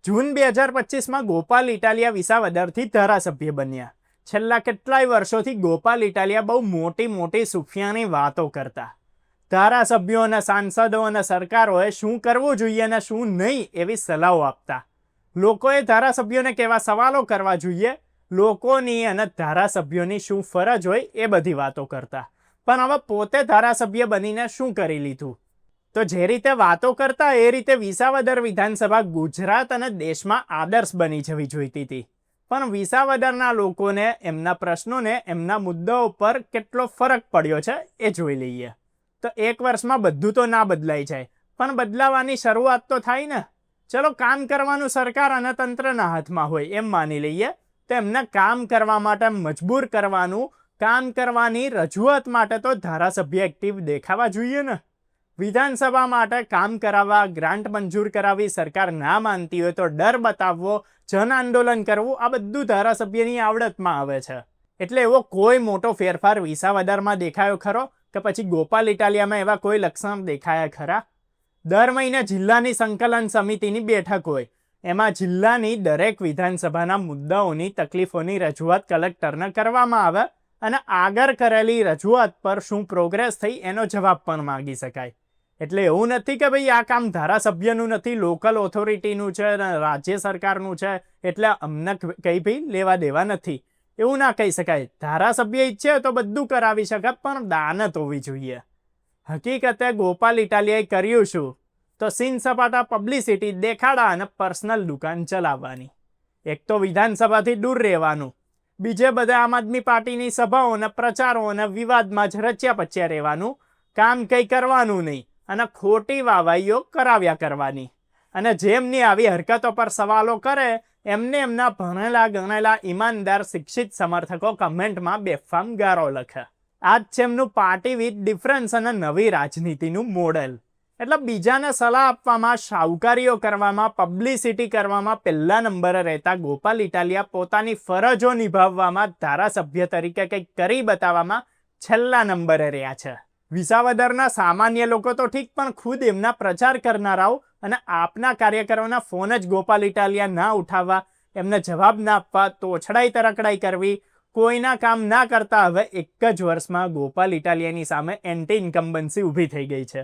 જૂન 2025માં ગોપાલ ઇટાલિયા વિસાવદરથી ધારાસભ્ય બન્યા. છેલ્લા કેટલાય વર્ષોથી ગોપાલ ઇટાલિયા બહુ મોટી મોટી સુફિયાની વાતો કરતા. ધારાસભ્યો અને સાંસદો અને સરકારોએ શું કરવું જોઈએ અને શું નહીં એવી સલાહો આપતા. લોકોએ ધારાસભ્યોને કેવા સવાલો કરવા જોઈએ, લોકોની અને ધારાસભ્યોની શું ફરજ હોય એ બધી વાતો કરતા. પણ હવે પોતે ધારાસભ્ય બનીને શું કરી લીધું? તો જે રીતે વાતો કરતા એ રીતે વિસાવદર વિધાનસભા ગુજરાત અને દેશમાં આદર્શ બની જવી જોઈતી હતી. પણ વિસાવદરના લોકોને એમના પ્રશ્નોને એમના મુદ્દાઓ પર કેટલો ફરક પડ્યો છે એ જોઈ લઈએ. તો એક વર્ષમાં બધું તો ના બદલાઈ જાય, પણ બદલાવાની શરૂઆત તો થાય ને. ચલો, કામ કરવાનું સરકાર અને તંત્રના હાથમાં હોય એમ માની લઈએ, તો એમને કામ કરવા માટે મજબૂર કરવાનું, કામ કરવાની રજૂઆત માટે તો ધારાસભ્ય એક્ટિવ દેખાવા જોઈએ ને. વિધાનસભા માટે કામ કરાવવા, ગ્રાન્ટ મંજૂર કરાવી, સરકાર ના માનતી હોય તો ડર બતાવવો, જન આંદોલન કરવું, આ બધું ધારાસભ્યની આવડતમાં આવે છે. એટલે એવો કોઈ મોટો ફેરફાર વિસાવદરમાં દેખાયો ખરો કે પછી ગોપાલ ઇટાલિયામાં એવા કોઈ લક્ષણ દેખાયા ખરા? દર મહિને જિલ્લાની સંકલન સમિતિની બેઠક હોય, એમાં જિલ્લાની દરેક વિધાનસભાના મુદ્દાઓની, તકલીફોની રજૂઆત કલેક્ટરને કરવામાં આવે અને આગળ કરેલી રજૂઆત પર શું પ્રોગ્રેસ થઈ એનો જવાબ પણ માંગી શકાય. એટલે એવું નથી કે ભાઈ આ કામ ધારાસભ્યનું નથી, લોકલ ઓથોરિટીનું છે, રાજ્ય સરકારનું છે, એટલે અમને કંઈ ભાઈ લેવા દેવા નથી, એવું ના કહી શકાય. ધારાસભ્ય ઈચ્છે તો બધું કરાવી શકે, પણ દાનત હોવી જોઈએ. હકીકતે ગોપાલ ઇટાલિયાએ કર્યું શું? તો સીન સપાટા પબ્લિસિટી, દેખાડા અને પર્સનલ દુકાન ચલાવવાની. એક તો વિધાનસભાથી દૂર રહેવાનું, બીજે બધા આમ આદમી પાર્ટીની સભાઓ અને પ્રચારો અને વિવાદમાં જ રચ્યા પચ્યા રહેવાનું, કામ કંઈ કરવાનું નહીં અને ખોટી વાવાઈઓ કરાવ્યા કરવાની. અને જેમની આવી હરકતો પર સવાલો કરે એમને એમના ભણેલા ગણેલા ઈમાનદાર શિક્ષિત સમર્થકો કમેન્ટમાં બેફામ ગારો લખે. આ જ છે એમનું પાર્ટી વિથ ડિફરન્સ અને નવી રાજનીતિનું મોડેલ. એટલે બીજાને સલાહ આપવામાં, શાહુકારીઓ કરવામાં, પબ્લિસિટી કરવામાં પહેલા નંબરે રહેતા ગોપાલ ઇટાલિયા પોતાની ફરજો નિભાવવામાં, ધારાસભ્ય તરીકે કંઈક કરી બતાવવામાં છેલ્લા નંબરે રહ્યા છે. વિસાવદરના સામાન્ય લોકો તો ઠીક, પણ ખુદ એમના પ્રચાર કરનારાઓ અને આપના કાર્યકરોના ફોન જ ગોપાલ ઇટાલિયા ના ઉઠાવવા, એમને જવાબ ના આપવા, તોછડાઈ તરકડાઈ કરવી, કોઈના કામ ના કરતા હવે એક જ વર્ષમાં ગોપાલ ઇટાલિયાની સામે એન્ટી ઇન્કમ્બન્સી ઊભી થઈ ગઈ છે.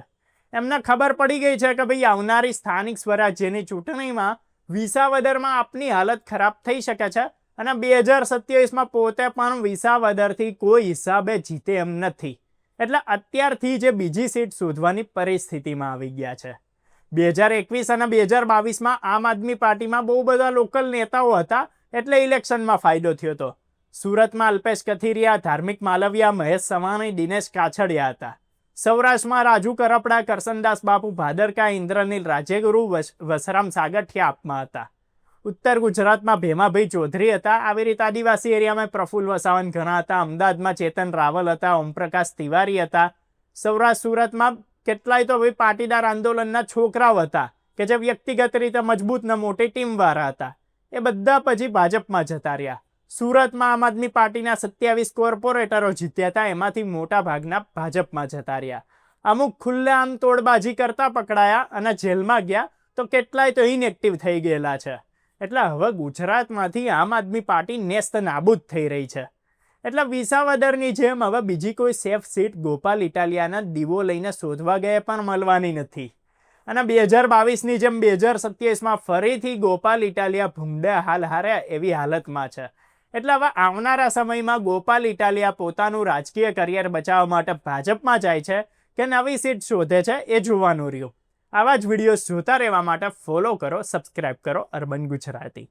એમને ખબર પડી ગઈ છે કે ભાઈ આવનારી સ્થાનિક સ્વરાજ્યની ચૂંટણીમાં વિસાવદરમાં આપની હાલત ખરાબ થઈ શકે છે અને 2027માં પોતે પણ વિસાવદરથી કોઈ હિસાબે જીતે એમ નથી. એટલે અત્યારથી જે બીજી સીટ શોધવાની પરિસ્થિતિમાં આવી ગયા છે. 2021 અને 2022માં આમ આદમી પાર્ટીમાં બહુ બધા લોકલ નેતાઓ હતા, એટલે ઇલેક્શનમાં ફાયદો થયો હતો. સુરતમાં અલ્પેશ કથિરિયા, ધાર્મિક માલવિયા, મહેશ સવાણી, દિનેશ કાછડિયા હતા. સૌરાષ્ટ્રમાં રાજુ કરપડા, કરસનદાસ બાપુ ભાદરકા, ઇન્દ્રનીલ રાજ્યગુરુ, વસરામ સાગઠિયા આપમાં હતા. ઉત્તર ગુજરાતમાં ભેમાભાઈ ચૌધરી હતા. આવી રીતે આદિવાસી એરિયામાં પ્રફુલ્લ વસાવન ઘણા હતા. અમદાવાદમાં ચેતન રાવલ હતા, ઓમપ્રકાશ તિવારી હતા. સૌરાષ્ટ્ર સુરતમાં કેટલાય તો ભાઈ પાટીદાર આંદોલનના છોકરાઓ હતા કે જે વ્યક્તિગત રીતે મજબૂત ને મોટી ટીમવાળા હતા. એ બધા પછી ભાજપમાં જતા રહ્યા. સુરતમાં આમ આદમી પાર્ટીના 27 કોર્પોરેટરો જીત્યા હતા, એમાંથી મોટા ભાગના ભાજપમાં જતા રહ્યા. અમુક ખુલ્લેઆમ તોડબાજી કરતા પકડાયા અને જેલમાં ગયા, તો કેટલાય તો ઇનએક્ટિવ થઈ ગયેલા છે. એટલે હવે ગુજરાતમાંથી આમ આદમી પાર્ટી નેસ્ત નાબૂદ થઈ રહી છે. એટલે વિસાવદરની જેમ હવે બીજી કોઈ સેફ સીટ ગોપાલ ઇટાલિયાના દીવો લઈને શોધવા ગયા પણ મળવાની નથી. અને 2022ની જેમ 2027માં ફરીથી ગોપાલ ઇટાલિયા ભૂંડે હાલ હાર્યા એવી હાલતમાં છે. એટલે હવે આવનારા સમયમાં ગોપાલ ઇટાલિયા પોતાનું રાજકીય કરિયર બચાવવા માટે ભાજપમાં જાય છે કે નવી સીટ શોધે છે એ જોવાનું રહ્યું. આવા જ વિડીયોઝ જોતા રહેવા માટે ફોલો કરો, સબસ્ક્રાઇબ કરો અર્બન ગુજરાતી.